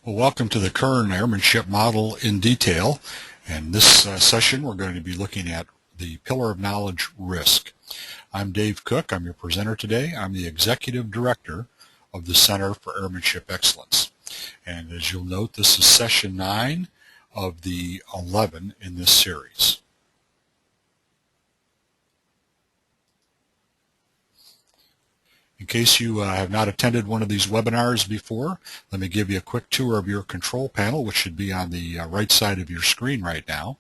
Well, welcome to the Kern Airmanship model in detail. And this session we're going to be looking at the Pillar of Knowledge risk. I'm Dave Cook. I'm your presenter today. I'm the Executive Director of the Center for Airmanship Excellence. And as you'll note, this is session 9 of the 11 in this series. In case you have not attended one of these webinars before, let me give you a quick tour of your control panel, which should be on the right side of your screen right now.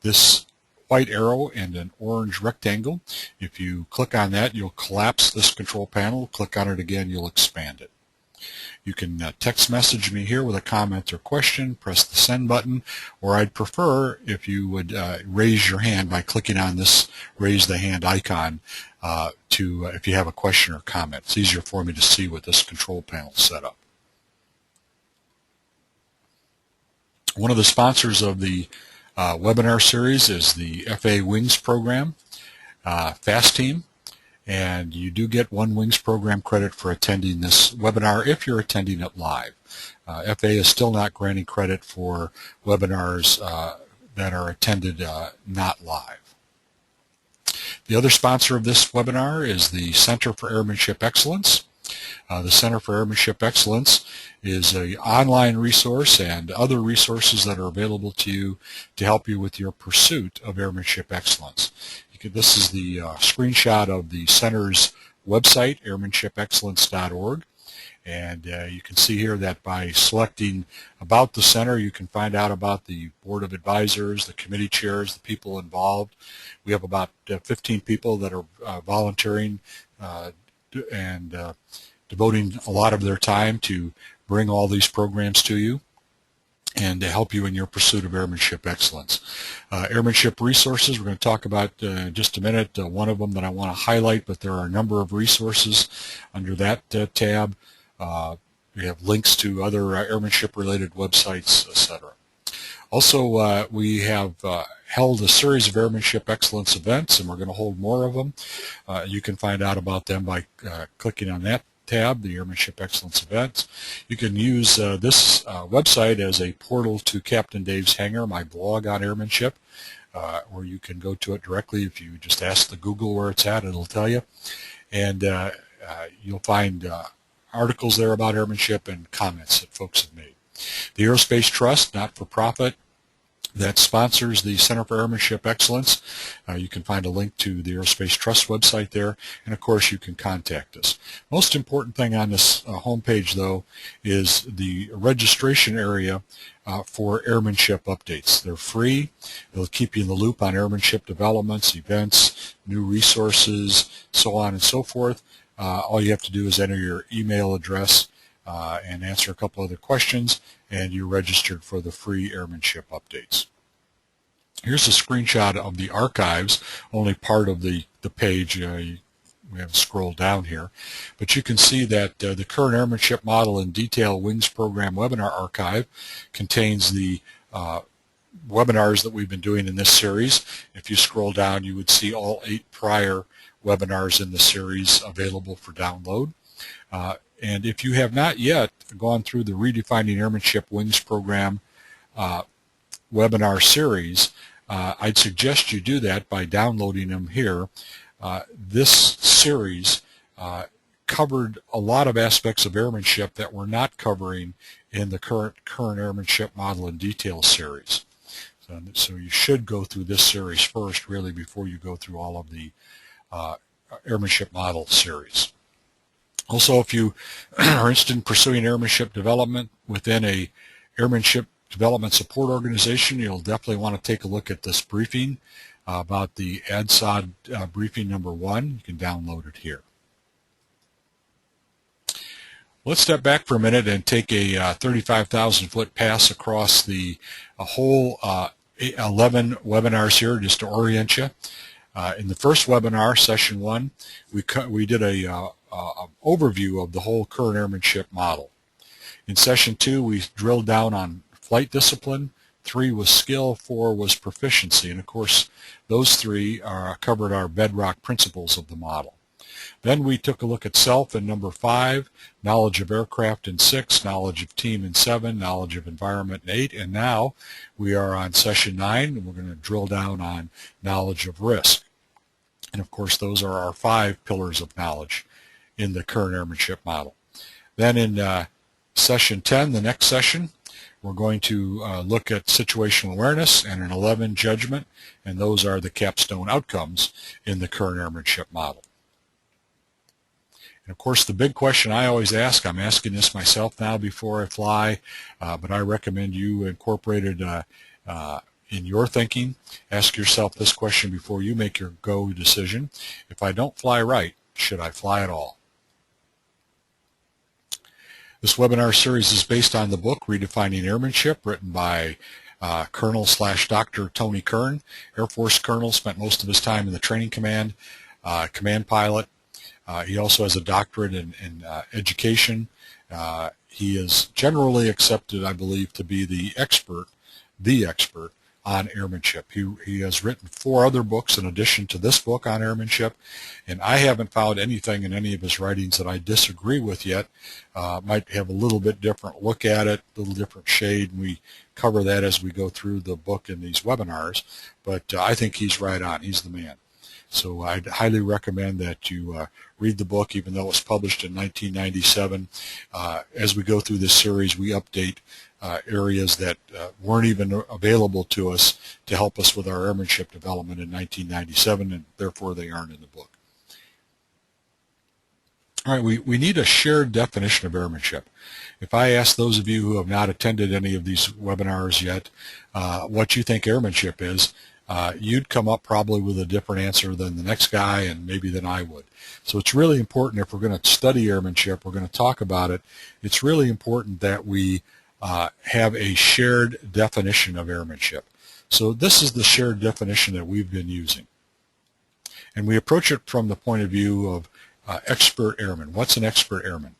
This white arrow and an orange rectangle, if you click on that, you'll collapse this control panel. Click on it again, you'll expand it. You can text message me here with a comment or question, press the send button, or I'd prefer if you would raise your hand by clicking on this raise the hand icon if you have a question or comment. It's easier for me to see with this control panel set up. One of the sponsors of the webinar series is the FAA Wings program, FAST team. And you do get 1 Wings program credit for attending this webinar if you're attending it live. FAA is still not granting credit for webinars that are attended not live. The other sponsor of this webinar is the Center for Airmanship Excellence. The Center for Airmanship Excellence is an online resource and other resources that are available to you to help you with your pursuit of airmanship excellence. This is the screenshot of the center's website, airmanshipexcellence.org, and you can see here that by selecting about the center, you can find out about the board of advisors, the committee chairs, the people involved. We have about 15 people that are volunteering and devoting a lot of their time to bring all these programs to you and to help you in your pursuit of airmanship excellence. Airmanship resources, we're going to talk about in just a minute, one of them that I want to highlight, but there are a number of resources under that tab. We have links to other airmanship related websites, etc. Also, we have held a series of airmanship excellence events, and we're going to hold more of them. You can find out about them by clicking on that tab, the Airmanship Excellence events. You can use this website as a portal to Captain Dave's Hangar, my blog on airmanship, or you can go to it directly. If you just ask the Google where it's at, it'll tell you. And you'll find articles there about airmanship and comments that folks have made. The Aerospace Trust, not-for-profit, that sponsors the Center for Airmanship Excellence. You can find a link to the Aerospace Trust website there, and of course you can contact us. Most important thing on this homepage, though, is the registration area for airmanship updates. They're free. They'll keep you in the loop on airmanship developments, events, new resources, so on and so forth. All you have to do is enter your email address and answer a couple other questions, and you're registered for the free airmanship updates. Here's a screenshot of the archives, only part of the page. We haven't scrolled down here, but you can see that the Kern Airmanship Model in Detail Wings Program Webinar Archive contains the webinars that we've been doing in this series. If you scroll down, you would see all 8 prior webinars in the series available for download. And if you have not yet gone through the Redefining Airmanship Wings Program webinar series, I'd suggest you do that by downloading them here. This series covered a lot of aspects of airmanship that we're not covering in the current Airmanship Model in Detail series. So you should go through this series first, really, before you go through all of the Airmanship Model series. Also, if you are interested in pursuing airmanship development within a airmanship development support organization, you'll definitely want to take a look at this briefing about the ADSOD briefing number 1. You can download it here. Let's step back for a minute and take a 35,000-foot pass across the whole 11 webinars here, just to orient you. In the first webinar, session 1, we did a overview of the whole Kern Airmanship model. In session 2, we drilled down on flight discipline. 3 was skill, 4 was proficiency, and of course those 3 covered our bedrock principles of the model. Then we took a look at self in number 5, knowledge of aircraft in 6, knowledge of team in 7, knowledge of environment in 8, and now we are on session 9, and we're going to drill down on knowledge of risk. And of course, those are our 5 pillars of knowledge in the Kern Airmanship model. Then in session 10, the next session, we're going to look at situational awareness and in 11, judgment, and those are the capstone outcomes in the Kern Airmanship model. And of course, the big question I always ask, I'm asking this myself now before I fly, but I recommend you incorporate it in your thinking. Ask yourself this question before you make your go decision. If I don't fly right, should I fly at all? This webinar series is based on the book Redefining Airmanship, written by Colonel/Dr. Tony Kern, Air Force Colonel, spent most of his time in the training command, command pilot. He also has a doctorate in education. He is generally accepted, I believe, to be the expert on airmanship. He has written 4 other books in addition to this book on airmanship, and I haven't found anything in any of his writings that I disagree with yet. Might have a little bit different look at it, a little different shade, and we cover that as we go through the book in these webinars, but I think he's right on. He's the man. So I'd highly recommend that you read the book, even though it was published in 1997. As we go through this series, we update areas that weren't even available to us to help us with our airmanship development in 1997, and therefore they aren't in the book. All right, we need a shared definition of airmanship. If I ask those of you who have not attended any of these webinars yet what you think airmanship is, you'd come up probably with a different answer than the next guy and maybe than I would. So it's really important, if we're going to study airmanship, we're going to talk about it, it's really important that we have a shared definition of airmanship. So this is the shared definition that we've been using. And we approach it from the point of view of expert airmen. What's an expert airman?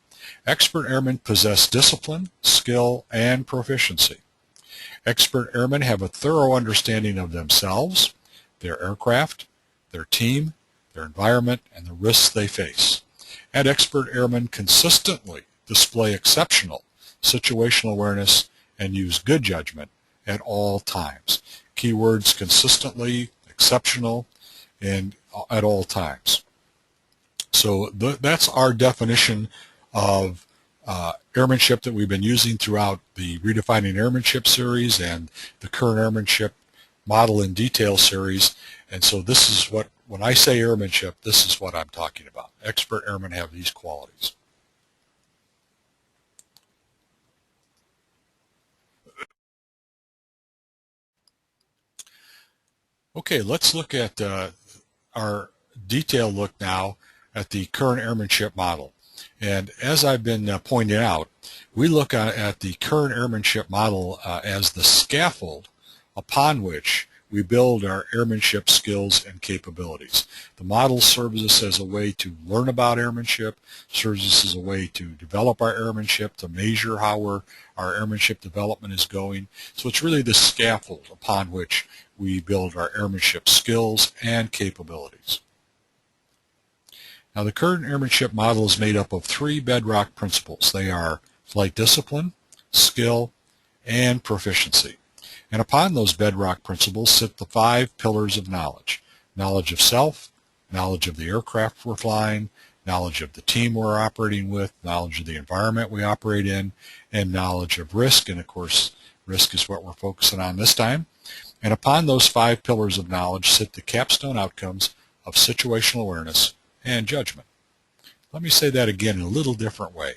Expert airmen possess discipline, skill, and proficiency. Expert airmen have a thorough understanding of themselves, their aircraft, their team, their environment, and the risks they face. And expert airmen consistently display exceptional situational awareness and use good judgment at all times. Keywords: consistently, exceptional, and at all times. So that's our definition of airmanship that we've been using throughout the Redefining Airmanship series and the Kern Airmanship Model in Detail series. And so this is what, when I say airmanship, this is what I'm talking about. Expert airmen have these qualities. Okay, let's look at our detailed look now at the Kern Airmanship model. And as I've been pointing out, we look at the Kern Airmanship model as the scaffold upon which we build our airmanship skills and capabilities. The model serves us as a way to learn about airmanship, serves us as a way to develop our airmanship, to measure how our airmanship development is going. So it's really the scaffold upon which we build our airmanship skills and capabilities. Now, the Kern Airmanship model is made up of 3 bedrock principles. They are flight discipline, skill, and proficiency. And upon those bedrock principles sit the 5 pillars of knowledge. Knowledge of self, knowledge of the aircraft we're flying, knowledge of the team we're operating with, knowledge of the environment we operate in, and knowledge of risk. And of course, risk is what we're focusing on this time. And upon those 5 pillars of knowledge sit the capstone outcomes of situational awareness and judgment. Let me say that again in a little different way.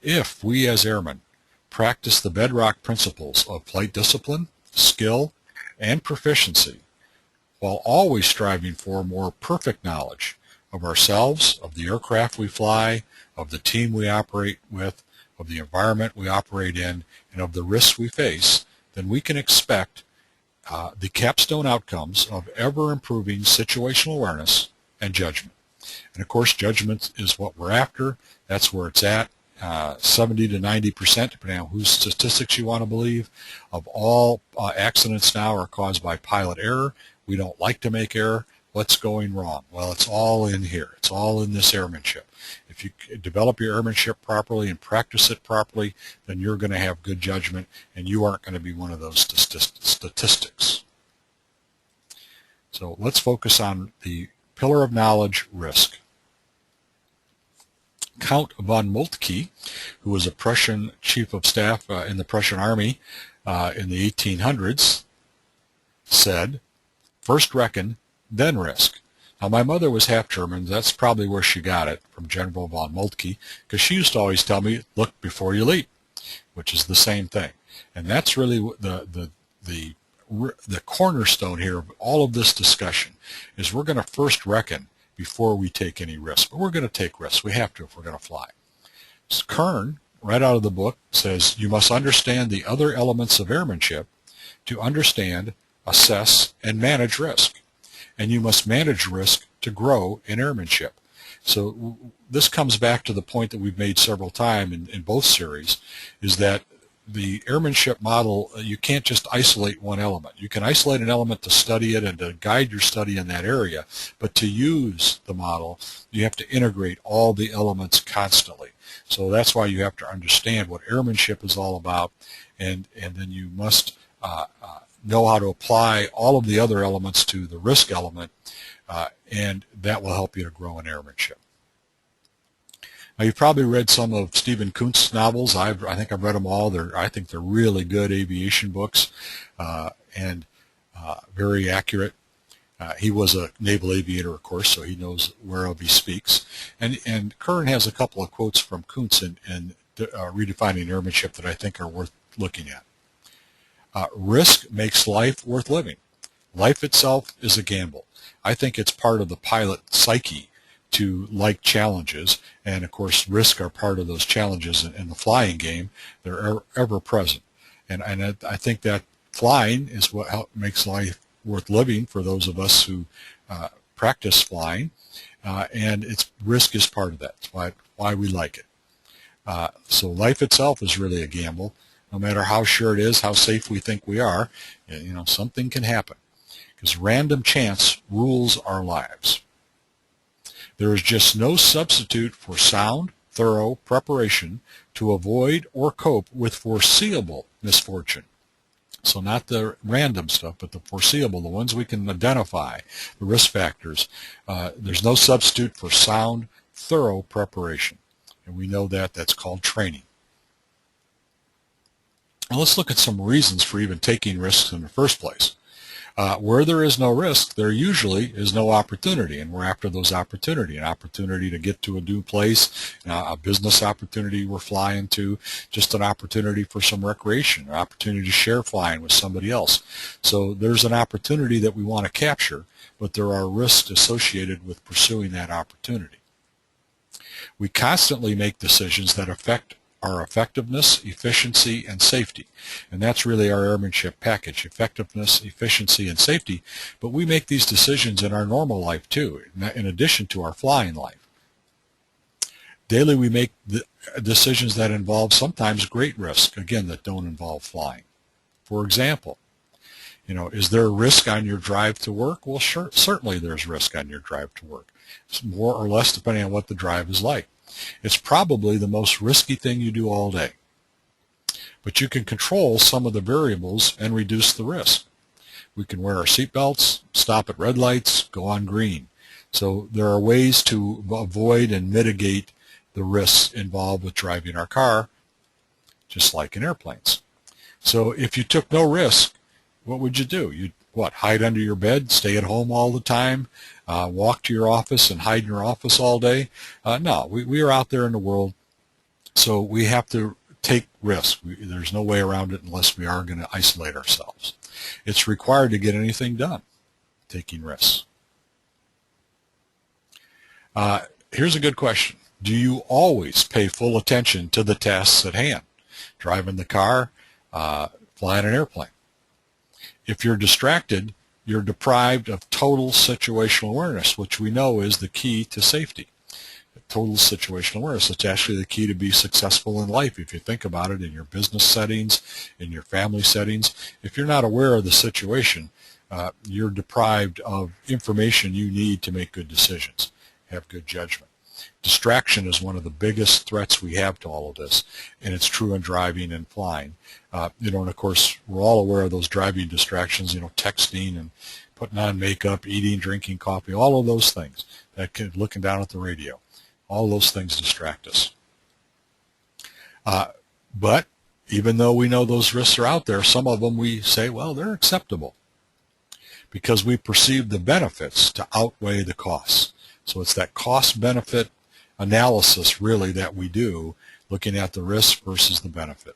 If we as airmen practice the bedrock principles of flight discipline, skill, and proficiency, while always striving for more perfect knowledge of ourselves, of the aircraft we fly, of the team we operate with, of the environment we operate in, and of the risks we face, then we can expect the capstone outcomes of ever-improving situational awareness and judgment. And of course, judgment is what we're after. That's where it's at. 70 to 90%, depending on whose statistics you want to believe, of all accidents now are caused by pilot error. We don't like to make error. What's going wrong? Well, it's all in here. It's all in this airmanship. If you develop your airmanship properly and practice it properly, then you're going to have good judgment, and you aren't going to be one of those statistics. So let's focus on the pillar of knowledge, risk. Count von Moltke, who was a Prussian chief of staff in the Prussian army in the 1800s, said, "First reckon, then risk." Now, my mother was half German. That's probably where she got it, from General von Moltke, because she used to always tell me, look before you leap, which is the same thing. And that's really the cornerstone here of all of this discussion, is we're going to first reckon before we take any risk. But we're going to take risks. We have to if we're going to fly. So Kern, right out of the book, says you must understand the other elements of airmanship to understand, assess, and manage risk. And you must manage risk to grow in airmanship. So this comes back to the point that we've made several times in both series, is that the airmanship model, you can't just isolate one element. You can isolate an element to study it and to guide your study in that area, but to use the model, you have to integrate all the elements constantly. So that's why you have to understand what airmanship is all about, and then you must know how to apply all of the other elements to the risk element, and that will help you to grow in airmanship. Now, you've probably read some of Stephen Kuntz's novels. I think I've read them all. I think they're really good aviation books, and very accurate. He was a naval aviator, of course, so he knows whereof he speaks. And Kern has a couple of quotes from Kuntz in Redefining Airmanship that I think are worth looking at. Risk makes life worth living. Life itself is a gamble. I think it's part of the pilot psyche to like challenges, and of course risk are part of those challenges in the flying game. They're ever present, and I think that flying is what makes life worth living for those of us who practice flying, and risk is part of that. It's why we like it. So life itself is really a gamble. No matter how sure it is, how safe we think we are, something can happen, because random chance rules our lives. There is just no substitute for sound, thorough preparation to avoid or cope with foreseeable misfortune. So not the random stuff, but the foreseeable, the ones we can identify, the risk factors. There's no substitute for sound, thorough preparation. And we know that's called training. Now let's look at some reasons for even taking risks in the first place. Where there is no risk, there usually is no opportunity, and we're after those opportunity. An opportunity to get to a new place, a business opportunity we're flying to, just an opportunity for some recreation, an opportunity to share flying with somebody else. So there's an opportunity that we want to capture, but there are risks associated with pursuing that opportunity. We constantly make decisions that affect our effectiveness, efficiency, and safety. And that's really our airmanship package, effectiveness, efficiency, and safety. But we make these decisions in our normal life too, in addition to our flying life. Daily we make decisions that involve sometimes great risk, again, that don't involve flying. For example, is there a risk on your drive to work? Well, sure, certainly there's risk on your drive to work. It's more or less depending on what the drive is like. It's probably the most risky thing you do all day. But you can control some of the variables and reduce the risk. We can wear our seatbelts, stop at red lights, go on green. So there are ways to avoid and mitigate the risks involved with driving our car, just like in airplanes. So if you took no risk, what would you do? You'd hide under your bed, stay at home all the time, walk to your office and hide in your office all day? No, we are out there in the world, so we have to take risks. There's no way around it unless we are going to isolate ourselves. It's required to get anything done, taking risks. Here's a good question. Do you always pay full attention to the tasks at hand? Driving the car, flying an airplane. If you're distracted, you're deprived of total situational awareness, which we know is the key to safety. Total situational awareness. It's actually the key to be successful in life if you think about it, in your business settings, in your family settings. If you're not aware of the situation, you're deprived of information you need to make good decisions, have good judgment. Distraction is one of the biggest threats we have to all of this, and it's true in driving and flying. And of course, we're all aware of those driving distractions, texting and putting on makeup, eating, drinking coffee, all of those things, looking down at the radio. All those things distract us. But even though we know those risks are out there, some of them we say, well, they're acceptable because we perceive the benefits to outweigh the costs. So it's that cost-benefit analysis really that we do, looking at the risk versus the benefit.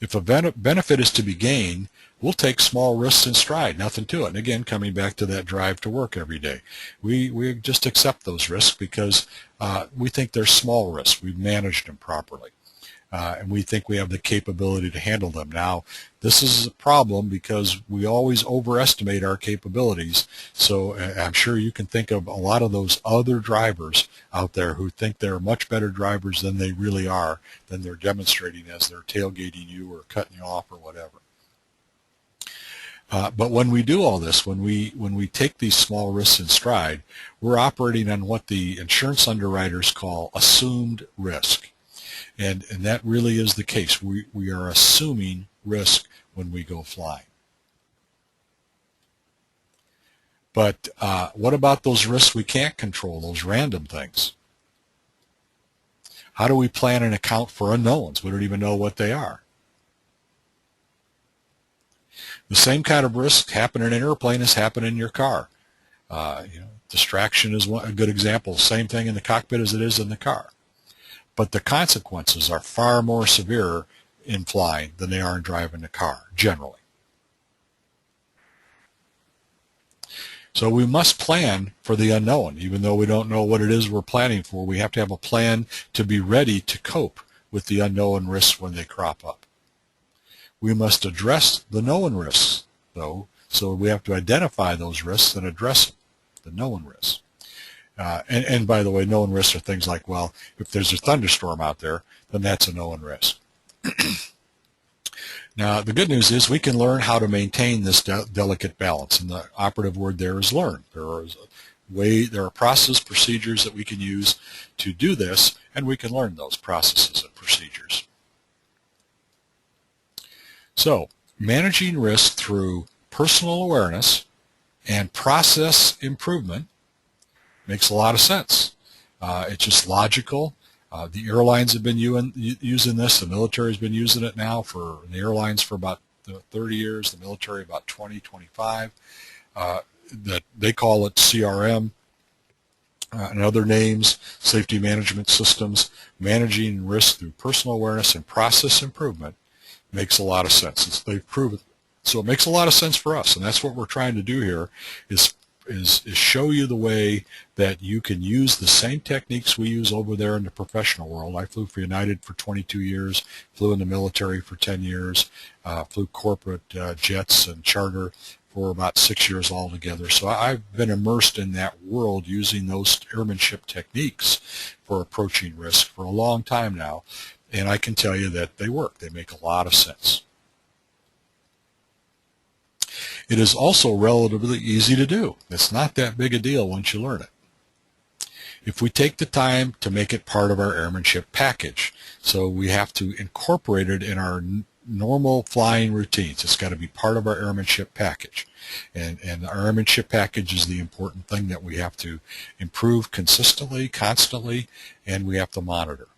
If a benefit is to be gained, we'll take small risks in stride, nothing to it. And again, coming back to that drive to work every day, we just accept those risks because we think they're small risks. We've managed them properly. And we think we have the capability to handle them. Now, this is a problem because we always overestimate our capabilities. So I'm sure you can think of a lot of those other drivers out there who think they're much better drivers than they really are, than they're demonstrating as they're tailgating you or cutting you off or whatever. But when we do all this, when we take these small risks in stride, we're operating on what the insurance underwriters call assumed risk. And that really is the case. We are assuming risk when we go flying. But what about those risks we can't control, those random things? How do we plan and account for unknowns? We don't even know what they are. The same kind of risks happen in an airplane as happen in your car. Distraction is a good example. Same thing in the cockpit as it is in the car. But the consequences are far more severe in flying than they are in driving a car, generally. So we must plan for the unknown. Even though we don't know what it is we're planning for, we have to have a plan to be ready to cope with the unknown risks when they crop up. We must address the known risks, though, so we have to identify those risks and address them, the known risks. And by the way, known risks are things like, well, if there's a thunderstorm out there, then that's a known risk. Now, the good news is we can learn how to maintain this delicate balance, and the operative word there is learn. There are process procedures that we can use to do this, and we can learn those processes and procedures. So, managing risk through personal awareness and process improvement makes a lot of sense. It's just logical. The airlines have been using this. The military has been using it now for the airlines for about 30 years, the military about 20, 25. That they call it CRM and other names, safety management systems. Managing risk through personal awareness and process improvement makes a lot of sense. They've proven. So it makes a lot of sense for us, and that's what we're trying to do here is show you the way that you can use the same techniques we use over there in the professional world. I flew for United for 22 years, flew in the military for 10 years, flew corporate jets and charter for about 6 years altogether. So I've been immersed in that world using those airmanship techniques for approaching risk for a long time now, and I can tell you that they work. They make a lot of sense. It is also relatively easy to do. It's not that big a deal once you learn it. If we take the time to make it part of our airmanship package, so we have to incorporate it in our normal flying routines. It's got to be part of our airmanship package. And our airmanship package is the important thing that we have to improve consistently, constantly, and we have to monitor.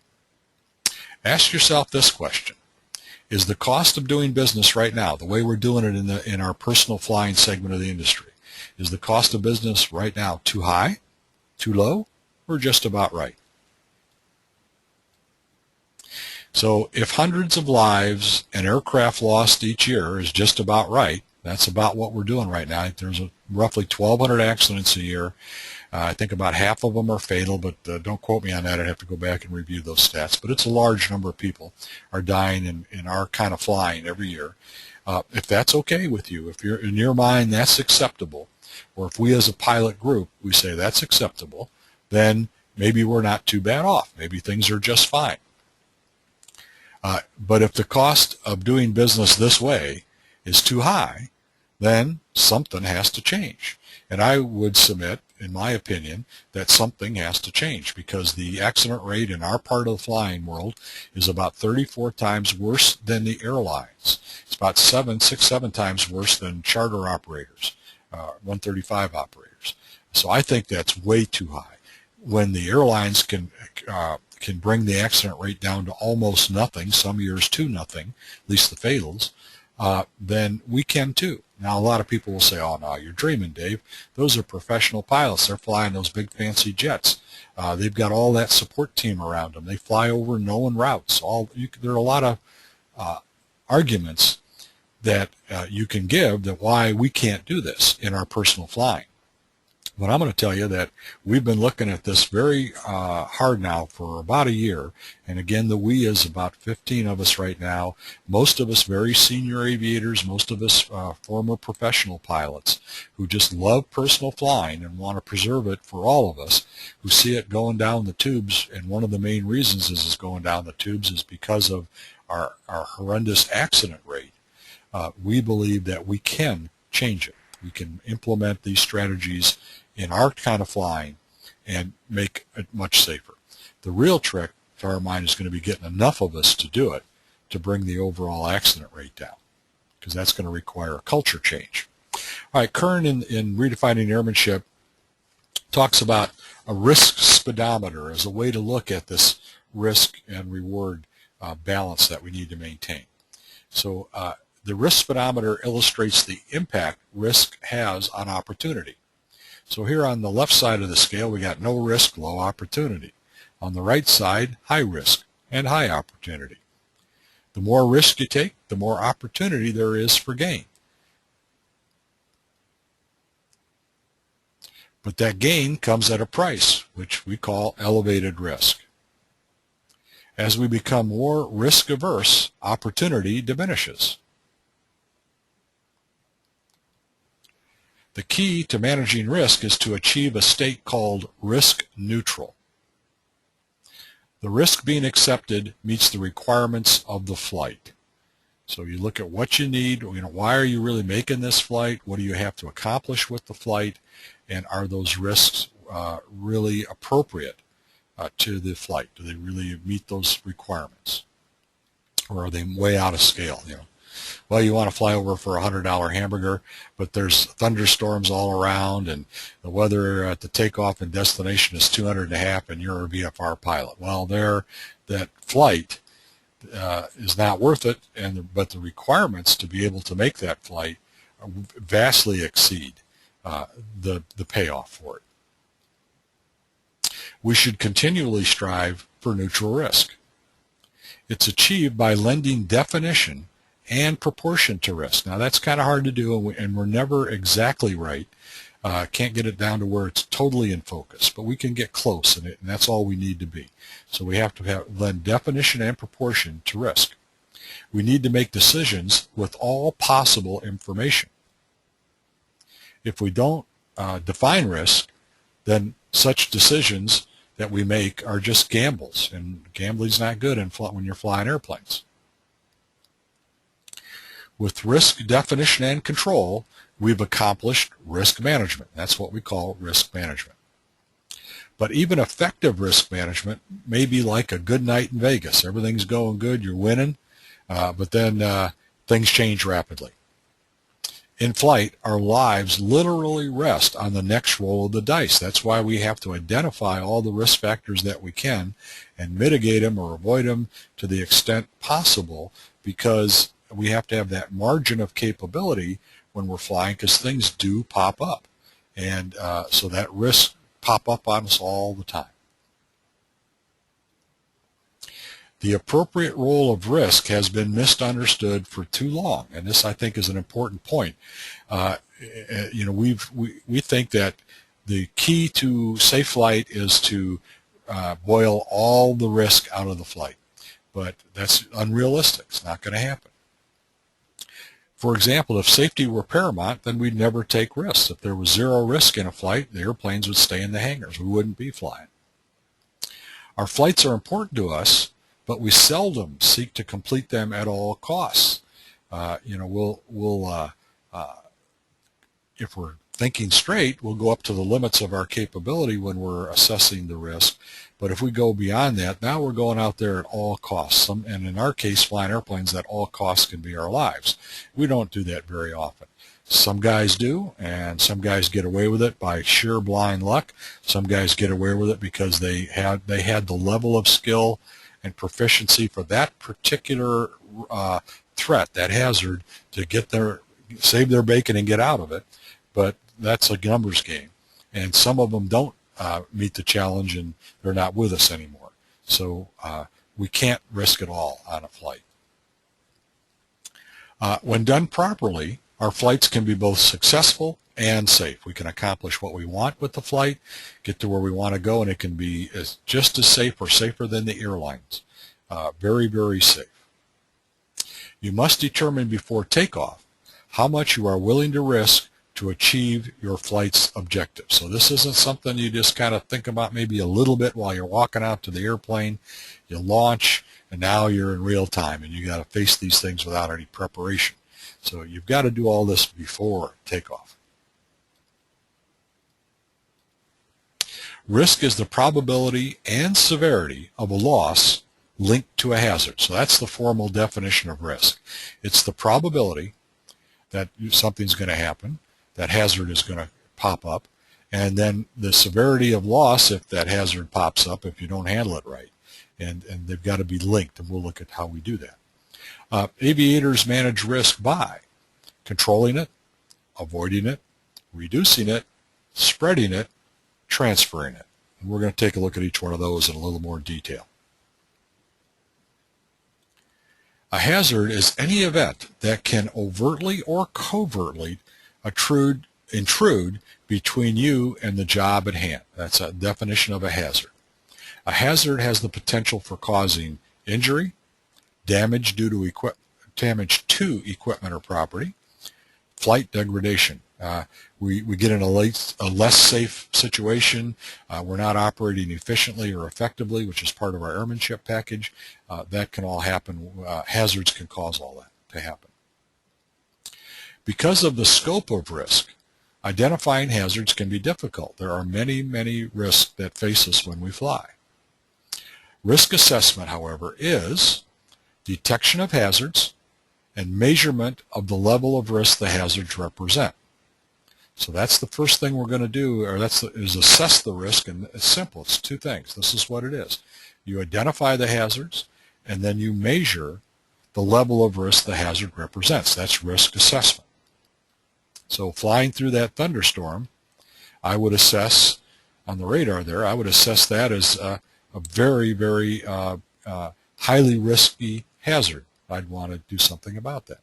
Ask yourself this question. Is the cost of doing business right now, the way we're doing it in our personal flying segment of the industry, is the cost of business right now too high, too low, or just about right? So if hundreds of lives and aircraft lost each year is just about right, that's about what we're doing right now. There's roughly 1,200 accidents a year. I think about half of them are fatal, but don't quote me on that. I'd have to go back and review those stats. But it's a large number of people are dying in our kind of flying every year. If that's okay with you, if you're in your mind that's acceptable, or if we as a pilot group, we say that's acceptable, then maybe we're not too bad off. Maybe things are just fine. But if the cost of doing business this way is too high, then something has to change. And I would submit, in my opinion, that something has to change, because the accident rate in our part of the flying world is about 34 times worse than the airlines. It's about 7 times worse than charter operators, 135 operators. So I think that's way too high. When the airlines can bring the accident rate down to almost nothing, some years to nothing, at least the fatals, then we can too. Now, a lot of people will say, oh, no, you're dreaming, Dave. Those are professional pilots. They're flying those big fancy jets. They've got all that support team around them. They fly over known routes. There are a lot of arguments that you can give that why we can't do this in our personal flying. But I'm going to tell you that we've been looking at this very hard now for about a year. And again, the we is about 15 of us right now. Most of us very senior aviators, most of us former professional pilots who just love personal flying and want to preserve it for all of us who see it going down the tubes. And one of the main reasons this is going down the tubes is because of our horrendous accident rate. We believe that we can change it. We can implement these strategies in our kind of flying and make it much safer. The real trick, to our mind, is going to be getting enough of us to do it to bring the overall accident rate down, because that's going to require a culture change. All right, Kern in Redefining Airmanship talks about a risk speedometer as a way to look at this risk and reward balance that we need to maintain. So the risk speedometer illustrates the impact risk has on opportunity. So here on the left side of the scale, we got no risk, low opportunity. On the right side, high risk and high opportunity. The more risk you take, the more opportunity there is for gain. But that gain comes at a price, which we call elevated risk. As we become more risk averse, opportunity diminishes. The key to managing risk is to achieve a state called risk neutral. The risk being accepted meets the requirements of the flight. So you look at what you need, why are you really making this flight? What do you have to accomplish with the flight? And are those risks really appropriate to the flight? Do they really meet those requirements? Or are they way out of scale? Well, you want to fly over for a $100 hamburger, but there's thunderstorms all around, and the weather at the takeoff and destination is 200.5, and you're a VFR pilot. Well, that flight is not worth it, but the requirements to be able to make that flight vastly exceed the payoff for it. We should continually strive for neutral risk. It's achieved by lending definition and proportion to risk. Now that's kind of hard to do, and we're never exactly right. Can't get it down to where it's totally in focus, but we can get close in it, and that's all we need to be. So we have to lend definition and proportion to risk. We need to make decisions with all possible information. If we don't define risk, then such decisions that we make are just gambles, and gambling's not good when you're flying airplanes. With risk definition and control, we've accomplished risk management. That's what we call risk management. But even effective risk management may be like a good night in Vegas. Everything's going good, you're winning, but then things change rapidly. In flight, our lives literally rest on the next roll of the dice. That's why we have to identify all the risk factors that we can and mitigate them or avoid them to the extent possible, because we have to have that margin of capability when we're flying, because things do pop up. And so that risk pop up on us all the time. The appropriate role of risk has been misunderstood for too long, and this, I think, is an important point. We think that the key to safe flight is to boil all the risk out of the flight, but that's unrealistic. It's not going to happen. For example, if safety were paramount, then we'd never take risks. If there was zero risk in a flight, the airplanes would stay in the hangars. We wouldn't be flying. Our flights are important to us, but we seldom seek to complete them at all costs. If we're thinking straight, we'll go up to the limits of our capability when we're assessing the risk. But if we go beyond that, now we're going out there at all costs. And in our case, flying airplanes, that all costs can be our lives. We don't do that very often. Some guys do, and some guys get away with it by sheer blind luck. Some guys get away with it because they had the level of skill and proficiency for that particular threat, that hazard, to save their bacon and get out of it. But that's a numbers game, and some of them don't meet the challenge, and they're not with us anymore. So we can't risk it all on a flight. When done properly, our flights can be both successful and safe. We can accomplish what we want with the flight, get to where we want to go, and it can be just as safe or safer than the airlines. Very, very safe. You must determine before takeoff how much you are willing to risk to achieve your flight's objective. So this isn't something you just kind of think about maybe a little bit while you're walking out to the airplane. You launch, and now you're in real time, and you got to face these things without any preparation. So you've got to do all this before takeoff. Risk is the probability and severity of a loss linked to a hazard. So that's the formal definition of risk. It's the probability that something's going to happen, that hazard is going to pop up, and then the severity of loss if that hazard pops up if you don't handle it right. And they've got to be linked, and we'll look at how we do that. Aviators manage risk by controlling it, avoiding it, reducing it, spreading it, transferring it. And we're going to take a look at each one of those in a little more detail. A hazard is any event that can overtly or covertly intrude between you and the job at hand. That's a definition of a hazard. A hazard has the potential for causing injury, damage to equipment or property, flight degradation. We get in a less safe situation. We're not operating efficiently or effectively, which is part of our airmanship package. That can all happen. Hazards can cause all that to happen. Because of the scope of risk, identifying hazards can be difficult. There are many, many risks that face us when we fly. Risk assessment, however, is detection of hazards and measurement of the level of risk the hazards represent. So that's the first thing we're going to do, is assess the risk, and it's simple. It's two things. This is what it is. You identify the hazards, and then you measure the level of risk the hazard represents. That's risk assessment. So flying through that thunderstorm, I would assess on the radar there, I would assess that as a very, very highly risky hazard. I'd want to do something about that.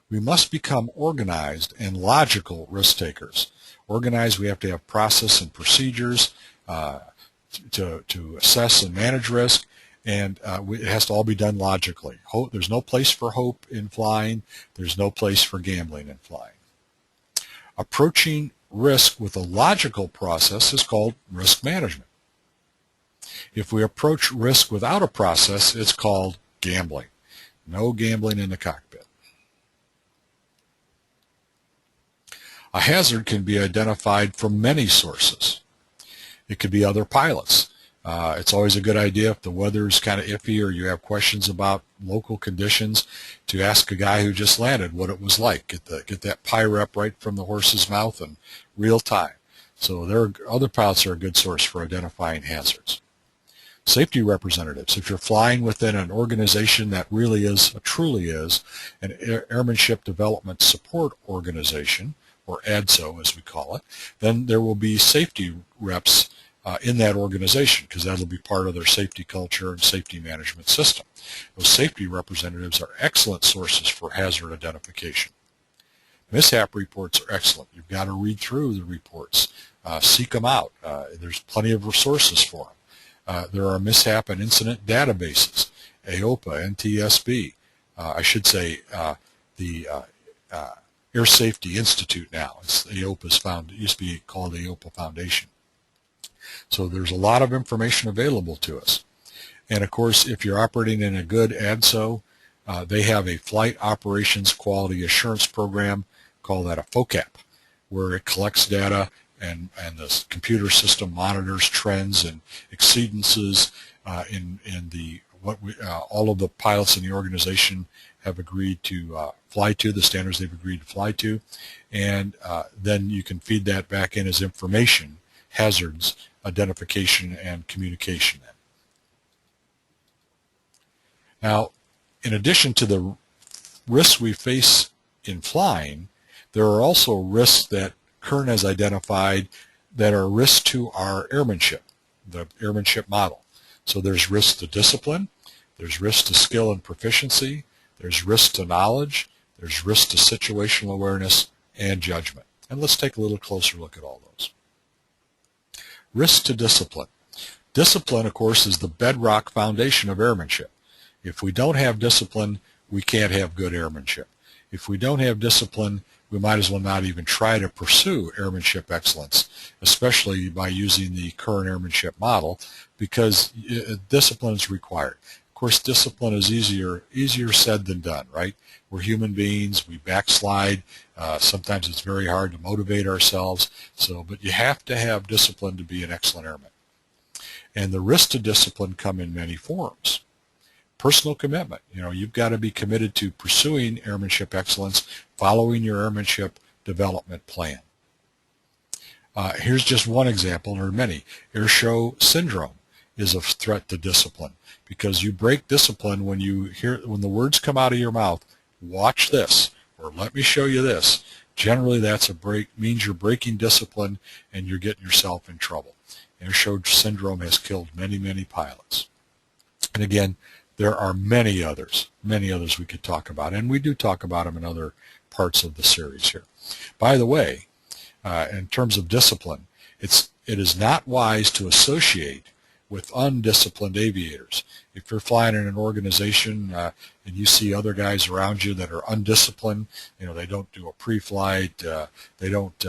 We must become organized and logical risk takers. Organized, we have to have process and procedures to assess and manage risk, and it has to all be done logically. There's no place for hope in flying. There's no place for gambling in flying. Approaching risk with a logical process is called risk management. If we approach risk without a process, it's called gambling. No gambling in the cockpit. A hazard can be identified from many sources. It could be other pilots. It's always a good idea if the weather's kind of iffy or you have questions about local conditions to ask a guy who just landed what it was like. Get that PIREP right from the horse's mouth in real time. So other pilots are a good source for identifying hazards. Safety representatives. If you're flying within an organization that truly is an Airmanship Development Support Organization, or ADSO as we call it, then there will be safety reps in that organization, because that'll be part of their safety culture and safety management system. Those safety representatives are excellent sources for hazard identification. Mishap reports are excellent. You've got to read through the reports, seek them out. There's plenty of resources for them. There are mishap and incident databases, AOPA, NTSB. I should say the Air Safety Institute now. It's the AOPA's found. It used to be called the AOPA Foundation. So there's a lot of information available to us. And of course, if you're operating in a good ADSO, they have a Flight Operations Quality Assurance Program, call that a FOCAP, where it collects data and the computer system monitors trends and exceedances in the all of the pilots in the organization have agreed to fly to, the standards they've agreed to fly to, and then you can feed that back in as information, hazards, identification, and communication. Now, in addition to the risks we face in flying, there are also risks that Kern has identified that are risks to our airmanship, the airmanship model. So there's risk to discipline, there's risk to skill and proficiency, there's risk to knowledge, there's risk to situational awareness and judgment. And let's take a little closer look at all those. Risk to discipline. Discipline, of course, is the bedrock foundation of airmanship. If we don't have discipline, we can't have good airmanship. If we don't have discipline, we might as well not even try to pursue airmanship excellence, especially by using the Kern Airmanship model, because discipline is required. Of course, discipline is easier said than done, right? We're human beings. We backslide. Sometimes it's very hard to motivate ourselves. But you have to have discipline to be an excellent airman. And the risks to discipline come in many forms. Personal commitment. You've got to be committed to pursuing airmanship excellence, following your airmanship development plan. Here's just one example, there are many. Airshow syndrome is a threat to discipline, because you break discipline when the words come out of your mouth, watch this, or let me show you this. Generally, that's means you're breaking discipline and you're getting yourself in trouble. Airshow syndrome has killed many, many pilots. And again, there are many others we could talk about, and we do talk about them in other parts of the series here. By the way, in terms of discipline, it is not wise to associate with undisciplined aviators. If you're flying in an organization and you see other guys around you that are undisciplined, they don't do a pre-flight, they don't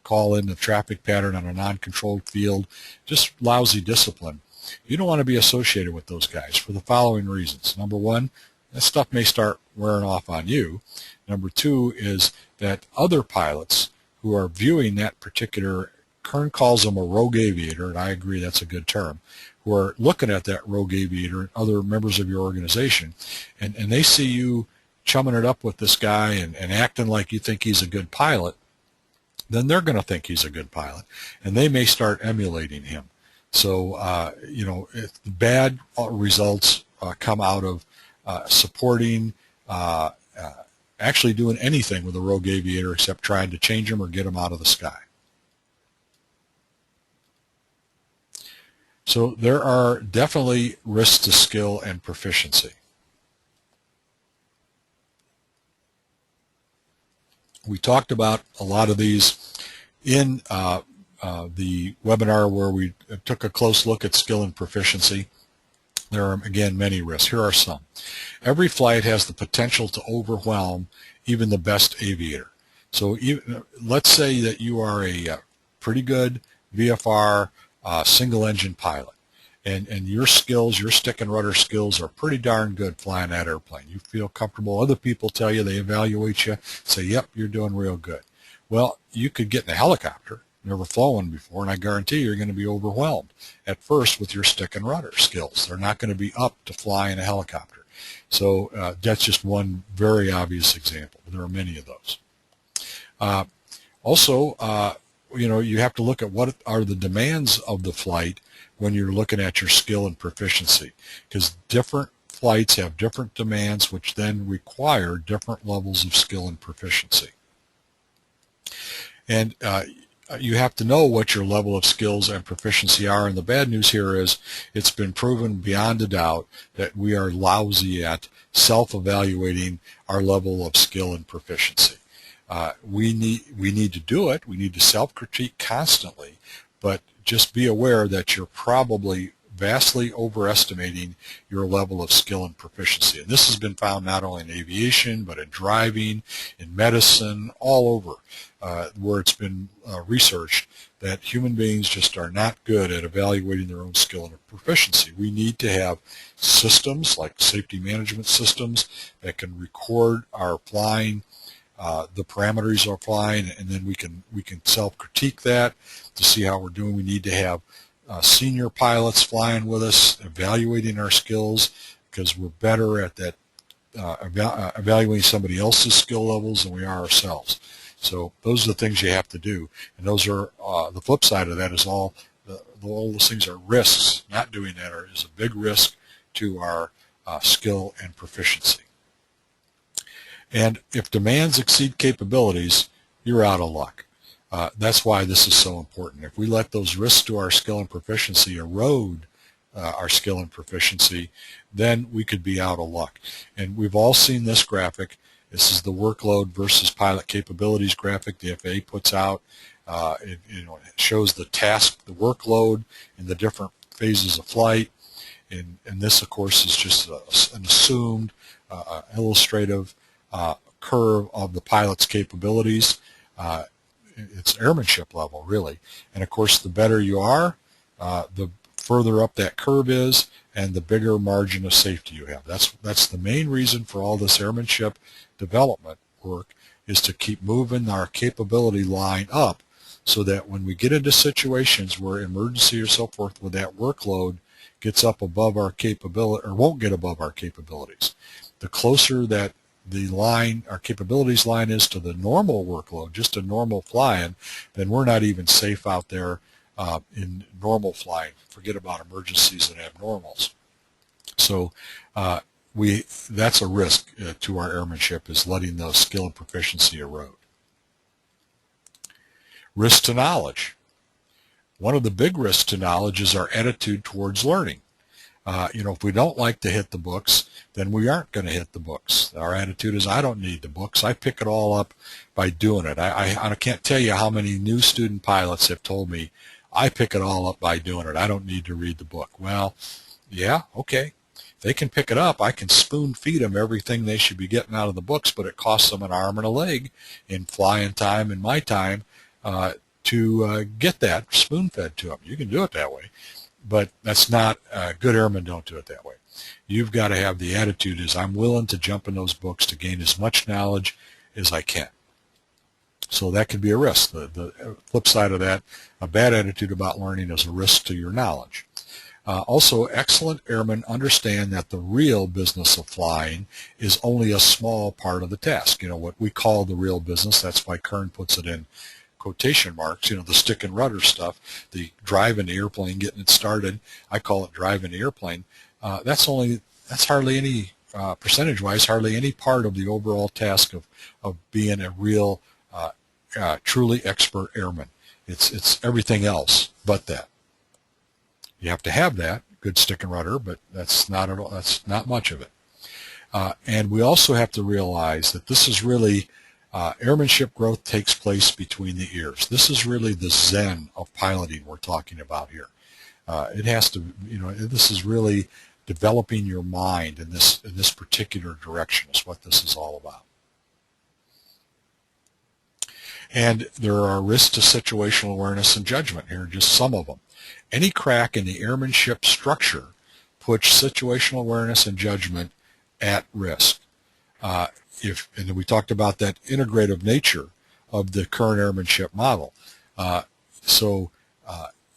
call in the traffic pattern on a non-controlled field, just lousy discipline. You don't want to be associated with those guys for the following reasons. Number one, that stuff may start wearing off on you. Number two is that other pilots who are viewing that particular, Kern calls them a rogue aviator, and I agree that's a good term, who are looking at that rogue aviator and other members of your organization, and they see you chumming it up with this guy and acting like you think he's a good pilot, then they're going to think he's a good pilot, and they may start emulating him. So, if the bad results come out of supporting, actually doing anything with a rogue aviator except trying to change him or get him out of the sky. So there are definitely risks to skill and proficiency. We talked about a lot of these in the webinar where we took a close look at skill and proficiency. There are, again, many risks. Here are some. Every flight has the potential to overwhelm even the best aviator. So let's say that you are a pretty good VFR single-engine pilot, and your skills, your stick and rudder skills are pretty darn good flying that airplane. You feel comfortable. Other people tell you, they evaluate you, say, yep, you're doing real good. Well, you could get in a helicopter, never flown before, and I guarantee you're going to be overwhelmed at first with your stick and rudder skills. They're not going to be up to fly in a helicopter. So that's just one very obvious example. There are many of those. You have to look at what are the demands of the flight when you're looking at your skill and proficiency, because different flights have different demands, which then require different levels of skill and proficiency. And you have to know what your level of skills and proficiency are, and the bad news here is it's been proven beyond a doubt that we are lousy at self-evaluating our level of skill and proficiency. We need to do it. We need to self-critique constantly, but just be aware that you're probably vastly overestimating your level of skill and proficiency. And this has been found not only in aviation, but in driving, in medicine, all over, where it's been researched that human beings just are not good at evaluating their own skill and proficiency. We need to have systems like safety management systems that can record our flying, the parameters of flying, and then we can self-critique that to see how we're doing. We need to have senior pilots flying with us, evaluating our skills, because we're better at that, evaluating somebody else's skill levels than we are ourselves. So those are the things you have to do, and those are the flip side of that is all those things are risks. Not doing that is a big risk to our skill and proficiency. And if demands exceed capabilities, you're out of luck. That's why this is so important. If we let those risks to our skill and proficiency erode our skill and proficiency, then we could be out of luck. And we've all seen this graphic. This is the workload versus pilot capabilities graphic the FAA puts out. It shows the task, the workload in the different phases of flight. And this, of course, is just an assumed illustrative curve of the pilot's capabilities. It's airmanship level, really. And, of course, the better you are, the further up that curve is, and the bigger margin of safety you have. That's the main reason for all this airmanship development work, is to keep moving our capability line up so that when we get into situations where emergency or so forth, where that workload gets up above our capability, or won't get above our capabilities. The closer that the line, our capabilities line, is to the normal workload, just a normal flying, then we're not even safe out there in normal flying. Forget about emergencies and abnormals. So that's a risk to our airmanship, is letting those skill and proficiency erode. Risk to knowledge. One of the big risks to knowledge is our attitude towards learning. If we don't like to hit the books, then we aren't going to hit the books. Our attitude is, I don't need the books. I pick it all up by doing it. I can't tell you how many new student pilots have told me, I pick it all up by doing it. I don't need to read the book. Well, yeah, okay. They can pick it up. I can spoon feed them everything they should be getting out of the books, but it costs them an arm and a leg in flying time and my time to get that spoon fed to them. You can do it that way, but that's not good. Airmen don't do it that way. You've got to have the attitude is, I'm willing to jump in those books to gain as much knowledge as I can. So that could be a risk. The flip side of that, a bad attitude about learning is a risk to your knowledge. Also, excellent airmen understand that the real business of flying is only a small part of the task. What we call the real business, that's why Kern puts it in quotation marks, the stick and rudder stuff, the driving the airplane, getting it started. I call it driving the airplane. That's hardly any, percentage-wise, hardly any part of the overall task of being a real, truly expert airman. It's everything else but that. You have to have that, good stick and rudder, but that's not much of it. And we also have to realize that this is really, airmanship growth takes place between the ears. This is really the zen of piloting we're talking about here. It has to, this is really developing your mind in this particular direction is what this is all about. And there are risks to situational awareness and judgment. Here are just some of them. Any crack in the airmanship structure puts situational awareness and judgment at risk. And we talked about that integrative nature of the Kern Airmanship model.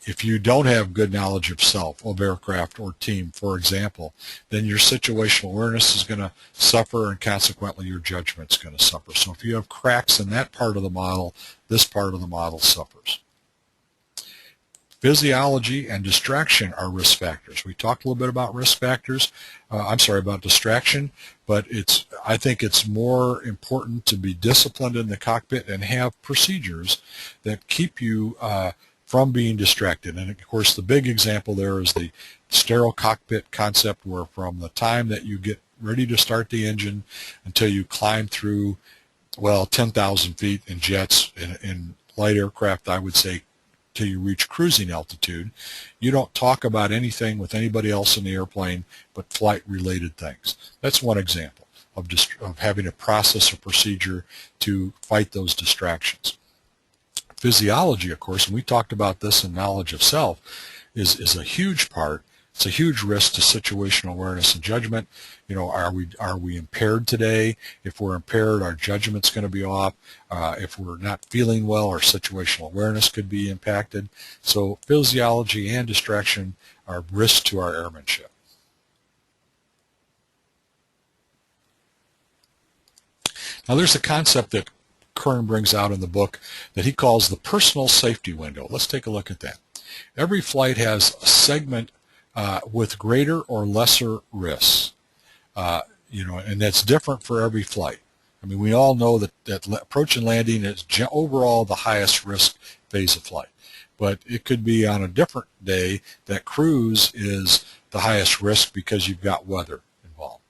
If you don't have good knowledge of self, of aircraft or team, for example, then your situational awareness is going to suffer, and consequently your judgment is going to suffer. So if you have cracks in that part of the model, this part of the model suffers. Physiology and distraction are risk factors. We talked a little bit about risk factors. About distraction, but I think it's more important to be disciplined in the cockpit and have procedures that keep you from being distracted. And of course, the big example there is the sterile cockpit concept, where from the time that you get ready to start the engine until you climb through, 10,000 feet in jets, in light aircraft, I would say till you reach cruising altitude. You don't talk about anything with anybody else in the airplane but flight-related things. That's one example of having a process or procedure to fight those distractions. Physiology, of course, and we talked about this in knowledge of self, is a huge part. It's a huge risk to situational awareness and judgment. You know, are we impaired today? If we're impaired, our judgment's going to be off. If we're not feeling well, our situational awareness could be impacted. So physiology and distraction are risks to our airmanship. Now there's a concept that Kern brings out in the book that he calls the personal safety window. Let's take a look at that. Every flight has a segment with greater or lesser risks, you know, and that's different for every flight. I mean, we all know that approach and landing is overall the highest risk phase of flight, but it could be on a different day that cruise is the highest risk because you've got weather involved.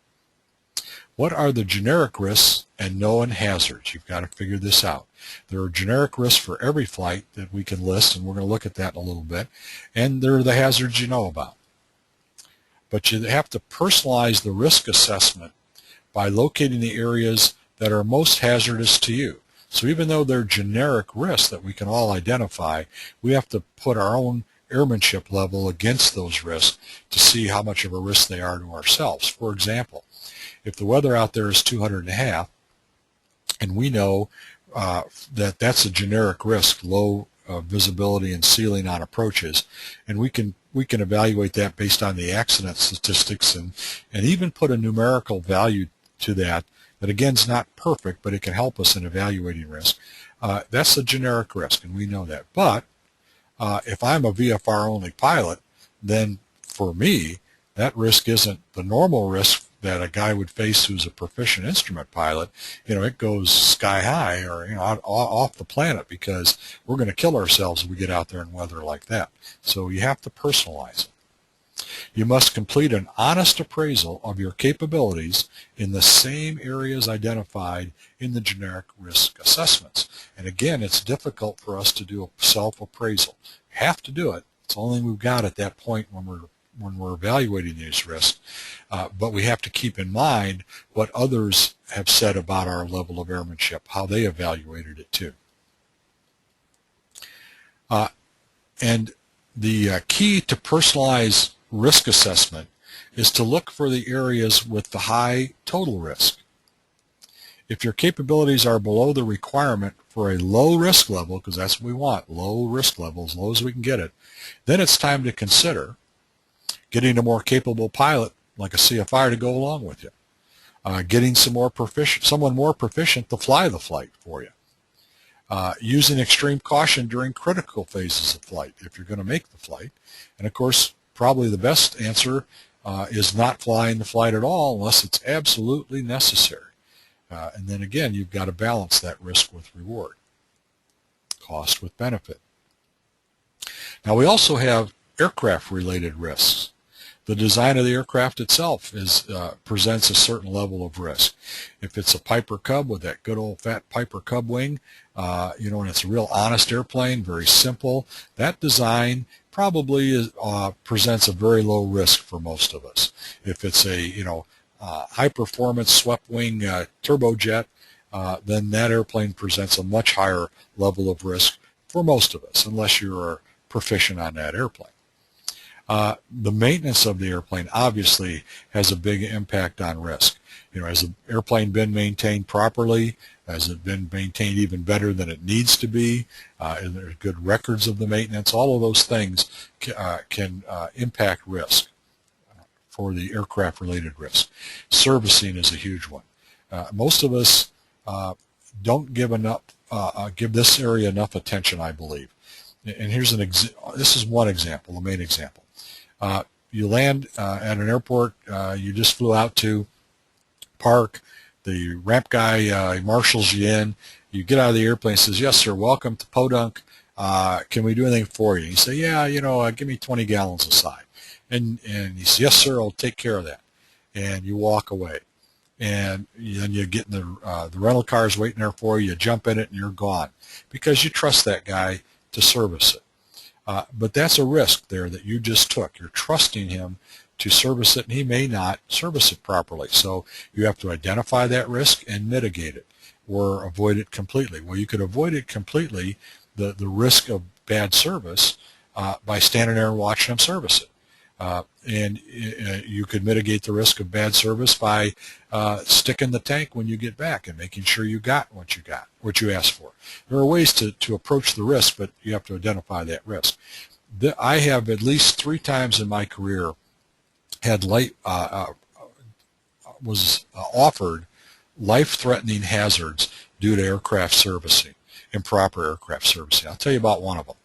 What are the generic risks and known hazards? You've got to figure this out. There are generic risks for every flight that we can list, and we're going to look at that in a little bit, and there are the hazards you know about. But you have to personalize the risk assessment by locating the areas that are most hazardous to you. So even though they're generic risks that we can all identify, we have to put our own airmanship level against those risks to see how much of a risk they are to ourselves. For example, if the weather out there is 200.5, and we know that that's a generic risk, low visibility and ceiling on approaches, and we can evaluate that based on the accident statistics and even put a numerical value to that again is not perfect, but it can help us in evaluating risk. That's a generic risk, and we know that. But if I'm a VFR only pilot, then for me that risk isn't the normal risk that a guy would face who's a proficient instrument pilot. You know, it goes sky high, or you know, off the planet, because we're going to kill ourselves if we get out there in weather like that. So you have to personalize it. You must complete an honest appraisal of your capabilities in the same areas identified in the generic risk assessments. And again, it's difficult for us to do a self-appraisal. Have to do it. It's the only thing we've got at that point when we're evaluating these risks, but we have to keep in mind what others have said about our level of airmanship, how they evaluated it too. And the key to personalized risk assessment is to look for the areas with the high total risk. If your capabilities are below the requirement for a low risk level, because that's what we want, low risk level, as low as we can get it, then it's time to consider getting a more capable pilot like a CFI to go along with you, getting someone more proficient to fly the flight for you, using extreme caution during critical phases of flight if you're going to make the flight, and of course probably the best answer is not flying the flight at all unless it's absolutely necessary. And then again, you've got to balance that risk with reward, cost with benefit. Now we also have aircraft-related risks. The design of the aircraft itself presents a certain level of risk. If it's a Piper Cub with that good old fat Piper Cub wing, you know, and it's a real honest airplane, very simple, that design probably presents a very low risk for most of us. If it's a, you know, high-performance swept wing turbojet, then that airplane presents a much higher level of risk for most of us, unless you're proficient on that airplane. The maintenance of the airplane obviously has a big impact on risk. You know, has the airplane been maintained properly? Has it been maintained even better than it needs to be? Are there good records of the maintenance? All of those things can impact risk for the aircraft-related risk. Servicing is a huge one. Most of us don't give this area enough attention, I believe. And here's this is one example, the main example. You land at an airport you just flew out to, park, the ramp guy marshals you in, you get out of the airplane and says, "Yes, sir, welcome to Podunk. Can we do anything for you?" You say, "Yeah, you know, give me 20 gallons of side." And he says, "Yes, sir, I'll take care of that." And you walk away. And then you get in the rental car's waiting there for you, you jump in it, and you're gone because you trust that guy to service it. But that's a risk there that you just took. You're trusting him to service it, and he may not service it properly. So you have to identify that risk and mitigate it or avoid it completely. Well, you could avoid it completely, the risk of bad service, by standing there and watching him service it. And you could mitigate the risk of bad service by sticking the tank when you get back and making sure you got, what you asked for. There are ways to approach the risk, but you have to identify that risk. I have at least 3 times in my career had was offered life-threatening hazards due to aircraft servicing, improper aircraft servicing. I'll tell you about one of them.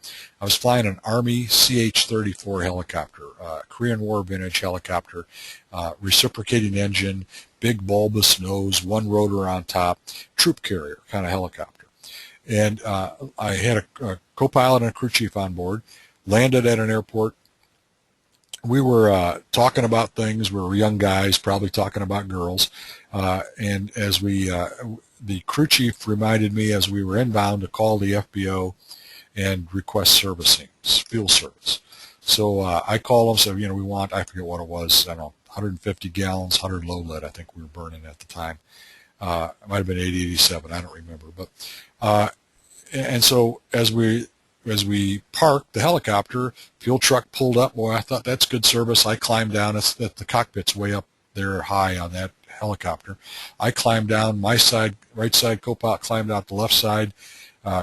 I was flying an Army CH-34 helicopter, Korean War vintage helicopter, reciprocating engine, big bulbous nose, 1 rotor on top, troop carrier kind of helicopter. And I had a co-pilot and a crew chief on board, landed at an airport. We were talking about things. We were young guys, probably talking about girls. And as the crew chief reminded me as we were inbound to call the FBO and request servicing, fuel service. So I called them, said, we want, I forget what it was, I don't know, 150 gallons, 100 low lead, I think we were burning at the time. It might have been 80, 87, I don't remember. But and so as we parked the helicopter, fuel truck pulled up. Boy, I thought that's good service. I climbed down. The cockpit's way up there high on that helicopter. I climbed down my side, right side, co-pilot climbed out the left side.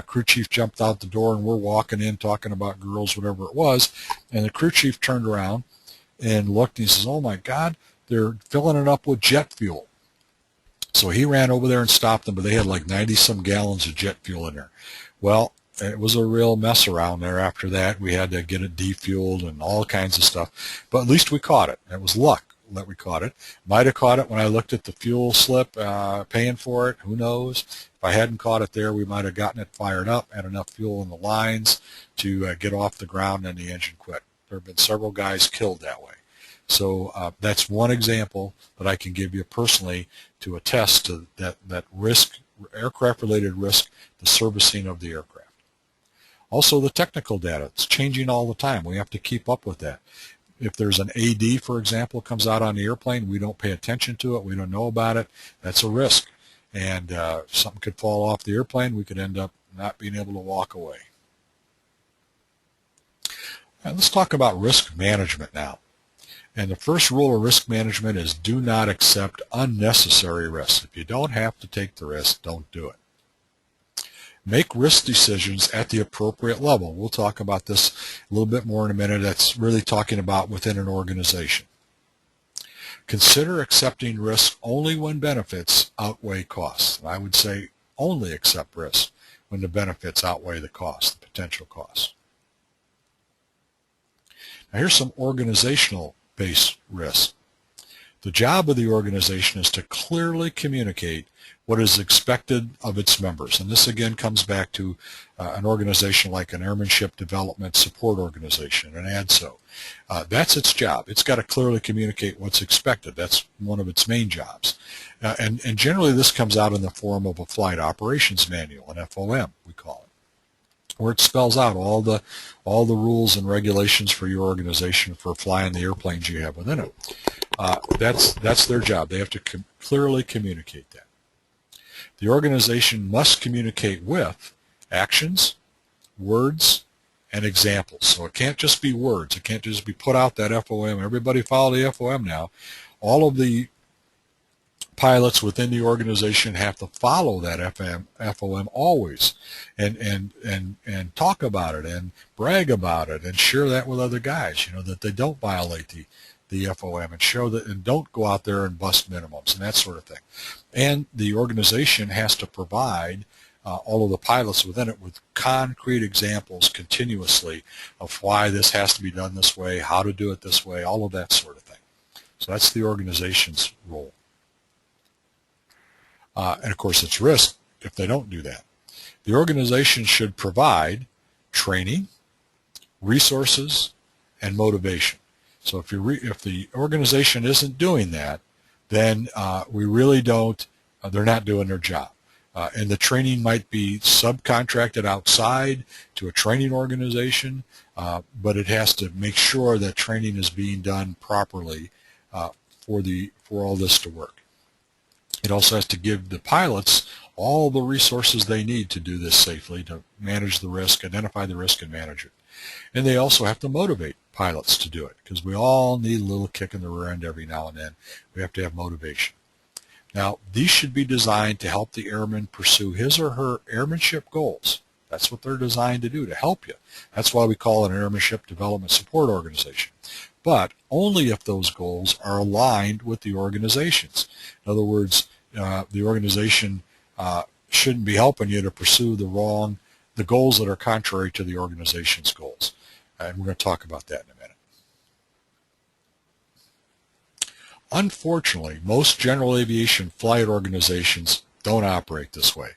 Crew chief jumped out the door, and we're walking in talking about girls, whatever it was. And the crew chief turned around and looked, and he says, "Oh my God, they're filling it up with jet fuel." So he ran over there and stopped them, but they had like 90-some gallons of jet fuel in there. Well, it was a real mess around there after that. We had to get it defueled and all kinds of stuff. But at least we caught it. It was luck that we caught it. Might have caught it when I looked at the fuel slip, paying for it. Who knows? If I hadn't caught it there, we might have gotten it fired up, had enough fuel in the lines to get off the ground, and the engine quit. There have been several guys killed that way. So that's one example that I can give you personally to attest to that risk, aircraft-related risk, the servicing of the aircraft. Also, the technical data, it's changing all the time. We have to keep up with that. If there's an AD, for example, comes out on the airplane, we don't pay attention to it, we don't know about it, that's a risk. And something could fall off the airplane, we could end up not being able to walk away. Now, let's talk about risk management now. And the first rule of risk management is do not accept unnecessary risks. If you don't have to take the risk, don't do it. Make risk decisions at the appropriate level. We'll talk about this a little bit more in a minute. That's really talking about within an organization. Consider accepting risk only when benefits outweigh costs. And I would say only accept risk when the benefits outweigh the cost, the potential costs. Now here's some organizational-based risks. The job of the organization is to clearly communicate what is expected of its members. And this again comes back to an organization like an Airmanship Development Support Organization, an ADSO. That's its job. It's got to clearly communicate what's expected. That's one of its main jobs. And generally this comes out in the form of a Flight Operations Manual, an FOM we call it, where it spells out all the rules and regulations for your organization for flying the airplanes you have within it. That's their job. They have to clearly communicate that. The organization must communicate with actions, words, and examples. So it can't just be words. It can't just be put out that FOM. Everybody follow the FOM now. All of the pilots within the organization have to follow that FOM always and talk about it and brag about it and share that with other guys, that they don't violate the FOM and show that, and don't go out there and bust minimums and that sort of thing. And the organization has to provide all of the pilots within it with concrete examples continuously of why this has to be done this way, how to do it this way, all of that sort of thing. So that's the organization's role. And of course it's risk if they don't do that. The organization should provide training, resources, and motivation. So if the organization isn't doing that, then we really don't, they're not doing their job. And the training might be subcontracted outside to a training organization. but it has to make sure that training is being done properly for all this to work. It also has to give the pilots all the resources they need to do this safely, to manage the risk, identify the risk, and manage it. And they also have to motivate pilots to do it, because we all need a little kick in the rear end every now and then. We have to have motivation. Now, these should be designed to help the airman pursue his or her airmanship goals. That's what they're designed to do, to help you. That's why we call it an Airmanship Development Support Organization. But only if those goals are aligned with the organization's. In other words, the organization shouldn't be helping you to pursue the goals that are contrary to the organization's goals. And we're going to talk about that in a minute. Unfortunately, most general aviation flight organizations don't operate this way.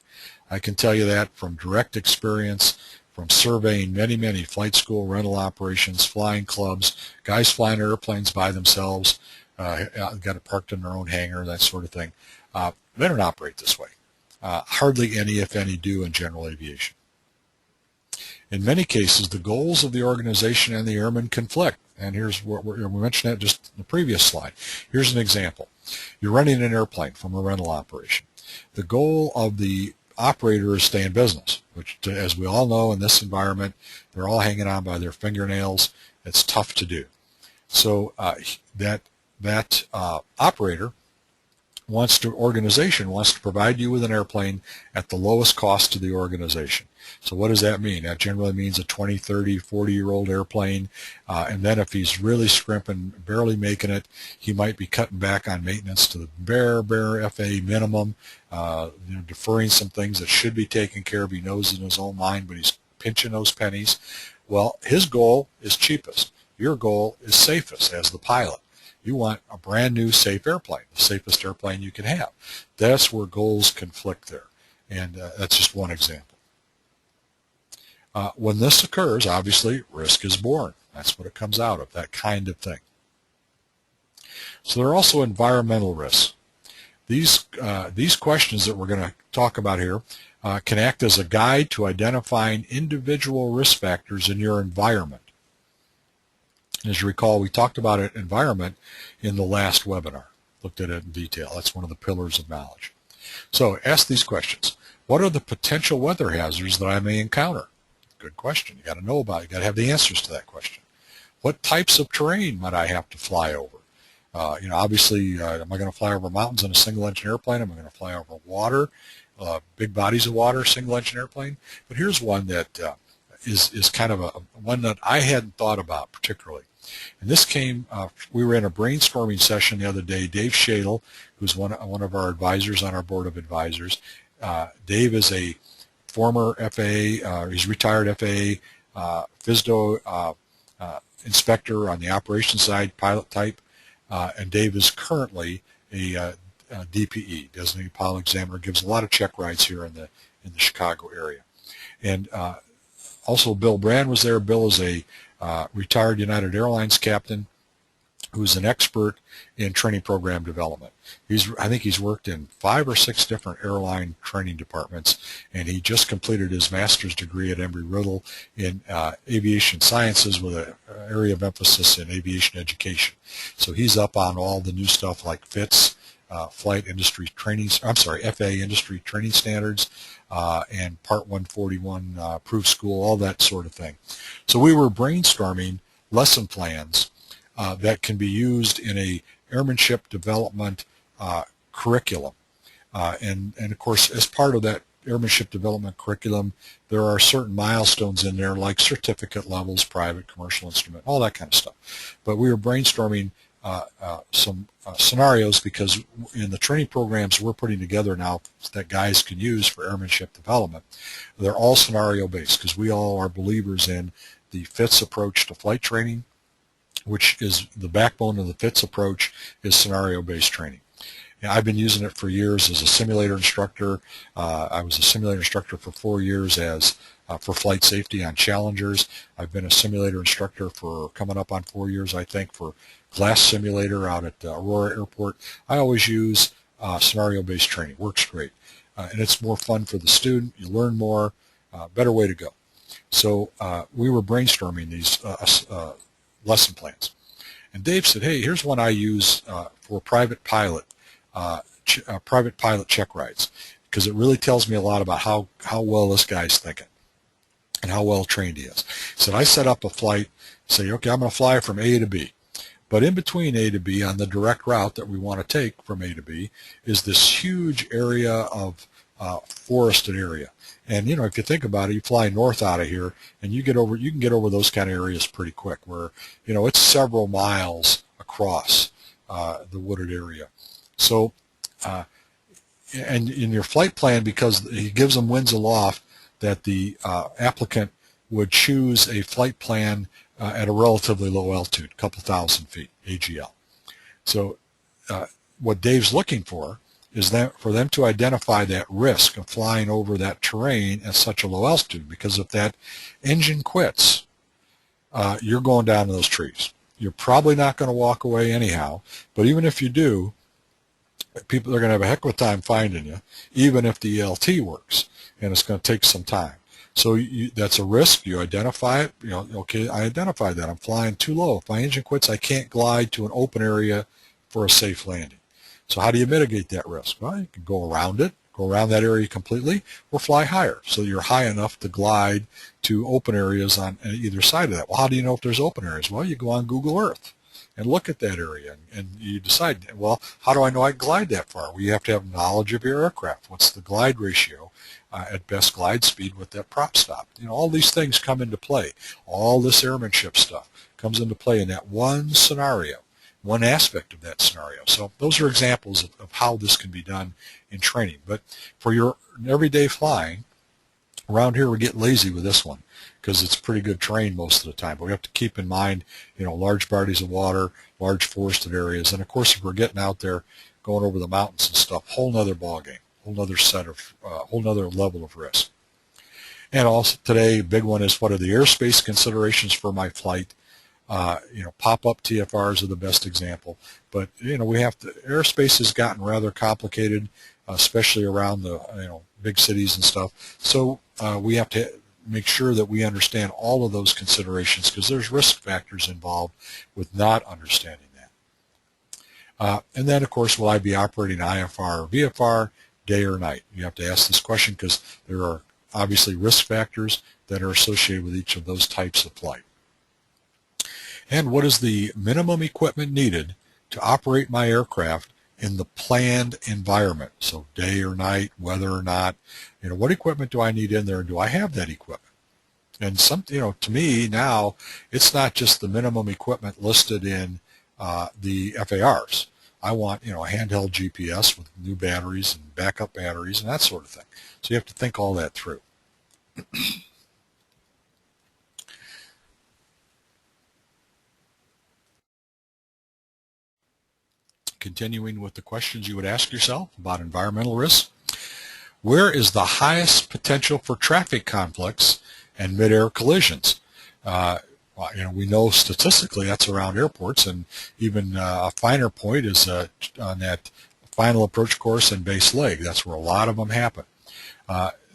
I can tell you that from direct experience, from surveying many flight school rental operations, flying clubs, guys flying airplanes by themselves, got it parked in their own hangar, that sort of thing. They don't operate this way. Hardly any, if any, do in general aviation. In many cases, the goals of the organization and the airmen conflict. And here's what we mentioned that just in the previous slide. Here's an example. You're renting an airplane from a rental operation. The goal of the operator is to stay in business, which, as we all know in this environment, they're all hanging on by their fingernails. It's tough to do. So that operator organization wants to provide you with an airplane at the lowest cost to the organization. So what does that mean? That generally means a 20, 30, 40-year-old airplane, and then if he's really scrimping, barely making it, he might be cutting back on maintenance to the bare FAA minimum, deferring some things that should be taken care of. He knows in his own mind, but he's pinching those pennies. Well, his goal is cheapest. Your goal is safest as the pilot. You want a brand new safe airplane, the safest airplane you can have. That's where goals conflict there, and that's just one example. When this occurs, obviously, risk is born. That's what it comes out of, that kind of thing. So there are also environmental risks. These questions that we're going to talk about here can act as a guide to identifying individual risk factors in your environment. As you recall, we talked about environment in the last webinar, looked at it in detail. That's one of the pillars of knowledge. So ask these questions. What are the potential weather hazards that I may encounter? Good question. You got to know about it. You got to have the answers to that question. What types of terrain might I have to fly over? Obviously, am I going to fly over mountains in a single-engine airplane? Am I going to fly over water, big bodies of water, single-engine airplane? But here's one that is kind of one that I hadn't thought about particularly. And this came, we were in a brainstorming session the other day. Dave Shadle, who's one of our advisors on our board of advisors. Dave is a former FAA, he's retired FAA FSDO inspector on the operations side, pilot type, and Dave is currently a DPE, designated pilot examiner, gives a lot of check rides here in the Chicago area. And also Bill Brand was there. Bill is a retired United Airlines captain who's an expert in training program development. I think he's worked in 5 or 6 different airline training departments, and he just completed his master's degree at Embry-Riddle in aviation sciences with an area of emphasis in aviation education. So he's up on all the new stuff like FITS, Flight Industry Training, FAA Industry Training Standards, and Part 141 Proof School, all that sort of thing. So we were brainstorming lesson plans that can be used in a airmanship development curriculum. And of course, as part of that airmanship development curriculum, there are certain milestones in there like certificate levels, private, commercial instrument, all that kind of stuff. But we were brainstorming some scenarios because in the training programs we're putting together now that guys can use for airmanship development, they're all scenario based because we all are believers in the FITS approach to flight training, which is the backbone of the FITS approach is scenario-based training. And I've been using it for years as a simulator instructor. I was a simulator instructor for 4 years for flight safety on Challengers. I've been a simulator instructor for coming up on 4 years, I think, for Glass Simulator out at Aurora Airport. I always use scenario-based training. Works great. And it's more fun for the student. You learn more. Better way to go. So we were brainstorming these lesson plans. And Dave said, hey, here's one I use for private pilot check rides, because it really tells me a lot about how well this guy's thinking and how well trained he is. He said, I set up a flight, say, okay, I'm going to fly from A to B. But in between A to B, on the direct route that we want to take from A to B, is this huge area of forested area. And you know, if you think about it, you fly north out of here, and you can get over those kind of areas pretty quick. Where you know it's several miles across the wooded area. So, and in your flight plan, because he gives them winds aloft, that the applicant would choose a flight plan at a relatively low altitude, a couple thousand feet, AGL. So what Dave's looking for is that for them to identify that risk of flying over that terrain at such a low altitude, because if that engine quits, you're going down to those trees. You're probably not going to walk away anyhow, but even if you do, people are going to have a heck of a time finding you, even if the ELT works, and it's going to take some time. So that's a risk. You identify it. You know, okay, I identified that. I'm flying too low. If my engine quits, I can't glide to an open area for a safe landing. So how do you mitigate that risk? Well, you can go around it, go around that area completely, or fly higher, so you're high enough to glide to open areas on either side of that. Well, how do you know if there's open areas? Well, you go on Google Earth and look at that area, and you decide, well, how do I know I can glide that far? Well, you have to have knowledge of your aircraft. What's the glide ratio at best glide speed with that prop stop? You know, all these things come into play. All this airmanship stuff comes into play in that one scenario, one aspect of that scenario. So those are examples of how this can be done in training. But for your everyday flying, around here we get lazy with this one, because it's pretty good terrain most of the time. But we have to keep in mind, you know, large bodies of water, large forested areas, and of course, if we're getting out there, going over the mountains and stuff, whole nother ball game, whole nother set of, whole nother level of risk. And also today, a big one is, what are the airspace considerations for my flight? You know, pop-up TFRs are the best example, but you know, we have to. Airspace has gotten rather complicated, especially around the big cities and stuff. So we have to make sure that we understand all of those considerations, because there's risk factors involved with not understanding that. And then, of course, will I be operating IFR or VFR, day or night? You have to ask this question, because there are obviously risk factors that are associated with each of those types of flight. And what is the minimum equipment needed to operate my aircraft in the planned environment? So day or night, weather or not, you know, what equipment do I need in there, and do I have that equipment? And to me now, it's not just the minimum equipment listed in the FARs. I want, a handheld GPS with new batteries and backup batteries and that sort of thing. So you have to think all that through. Continuing with the questions you would ask yourself about environmental risks. Where is the highest potential for traffic conflicts and mid-air collisions? We know statistically that's around airports, and even a finer point is on that final approach course and base leg. That's where a lot of them happen.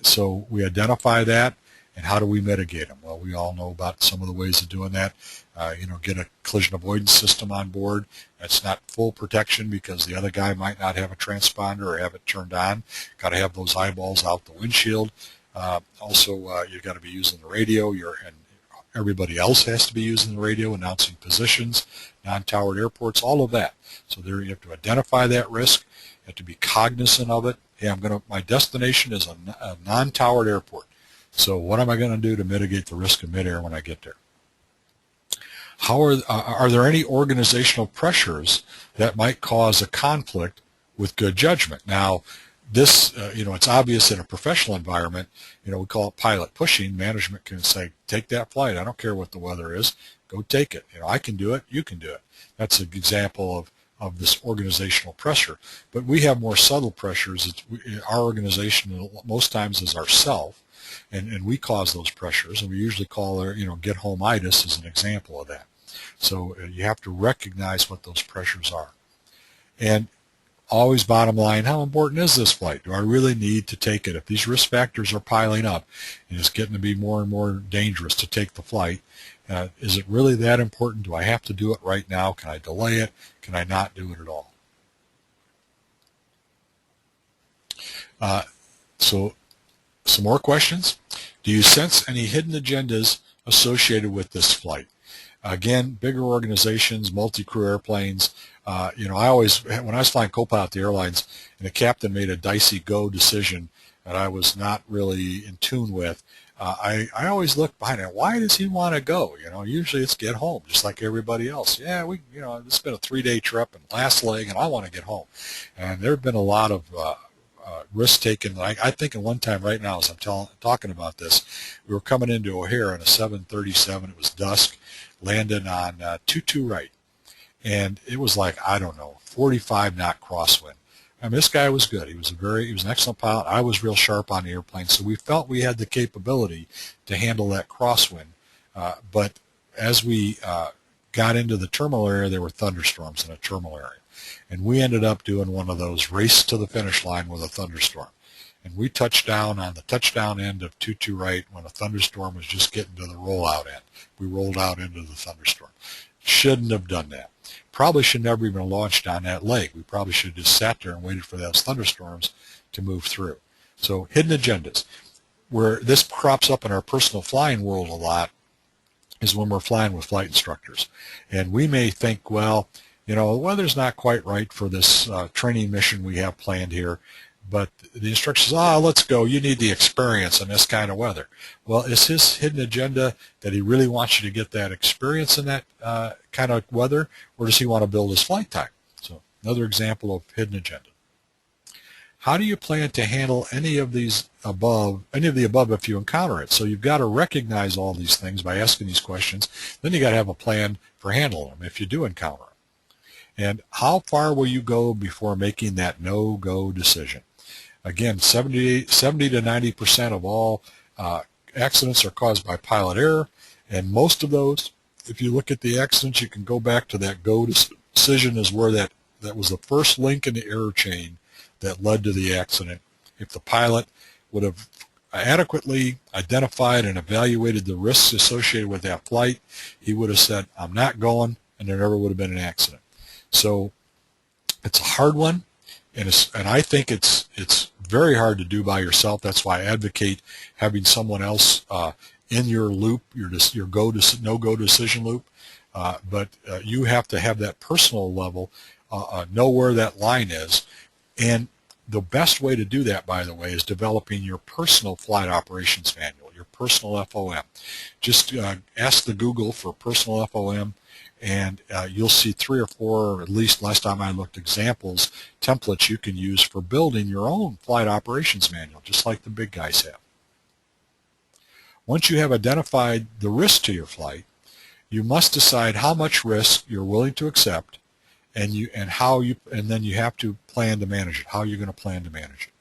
So we identify that, and how do we mitigate them? Well, we all know about some of the ways of doing that. Get a collision avoidance system on board. That's not full protection, because the other guy might not have a transponder or have it turned on. Got to have those eyeballs out the windshield. Also, you've got to be using the radio. And everybody else has to be using the radio, announcing positions, non-towered airports, all of that. So there you have to identify that risk. You have to be cognizant of it. Hey, my destination is a non-towered airport. So what am I going to do to mitigate the risk of midair when I get there? Are there any organizational pressures that might cause a conflict with good judgment? Now, this, it's obvious in a professional environment. We call it pilot pushing. Management can say, take that flight. I don't care what the weather is. Go take it. I can do it. You can do it. That's an example of this organizational pressure. But we have more subtle pressures. Our organization most times is ourself, and we cause those pressures, and we usually call our, get home-itis as an example of that. So you have to recognize what those pressures are. And always bottom line, how important is this flight? Do I really need to take it? If these risk factors are piling up and it's getting to be more and more dangerous to take the flight, is it really that important? Do I have to do it right now? Can I delay it? Can I not do it at all? So some more questions. Do you sense any hidden agendas associated with this flight? Again, bigger organizations, multi-crew airplanes. I always, when I was flying co-pilot the airlines and the captain made a dicey go decision that I was not really in tune with, I always look behind it. Why does he want to go? Usually it's get home, just like everybody else. Yeah, it's been a 3-day trip and last leg, and I want to get home. And there have been a lot of risk taken. I think at one time right now, as I'm talking about this, we were coming into O'Hare on a 737. It was dusk, landed on 2-2 right. And it was like, I don't know, 45 knot crosswind. I mean, this guy was good. He was an excellent pilot. I was real sharp on the airplane, so we felt we had the capability to handle that crosswind. But as we got into the terminal area, there were thunderstorms in a terminal area. And we ended up doing one of those race to the finish line with a thunderstorm. And we touched down on the touchdown end of 2-2 right when a thunderstorm was just getting to the rollout end. We rolled out into the thunderstorm. Shouldn't have done that. Probably should never even launched on that leg. We probably should have just sat there and waited for those thunderstorms to move through. So hidden agendas. Where this crops up in our personal flying world a lot is when we're flying with flight instructors. And we may think, well, the weather's not quite right for this training mission we have planned here. But the instructor says, let's go. You need the experience in this kind of weather. Well, is his hidden agenda that he really wants you to get that experience in that kind of weather, or does he want to build his flight time? So another example of hidden agenda. How do you plan to handle any of the above if you encounter it? So you've got to recognize all these things by asking these questions. Then you got to have a plan for handling them if you do encounter them. And how far will you go before making that no-go decision? Again, 70 to 90% of all accidents are caused by pilot error, and most of those, if you look at the accidents, you can go back to that go decision is where that was the first link in the error chain that led to the accident. If the pilot would have adequately identified and evaluated the risks associated with that flight, he would have said, I'm not going, and there never would have been an accident. So it's a hard one. And I think it's very hard to do by yourself. That's why I advocate having someone else in your loop, your no-go decision loop. But you have to have that personal level, know where that line is. And the best way to do that, by the way, is developing your personal flight operations manual, your personal FOM. Just ask the Google for personal FOM. And you'll see 3 or 4, or at least last time I looked, examples, templates you can use for building your own flight operations manual, just like the big guys have. Once you have identified the risk to your flight, you must decide how much risk you're willing to accept, and then you have to plan to manage it. How you're going to plan to manage it.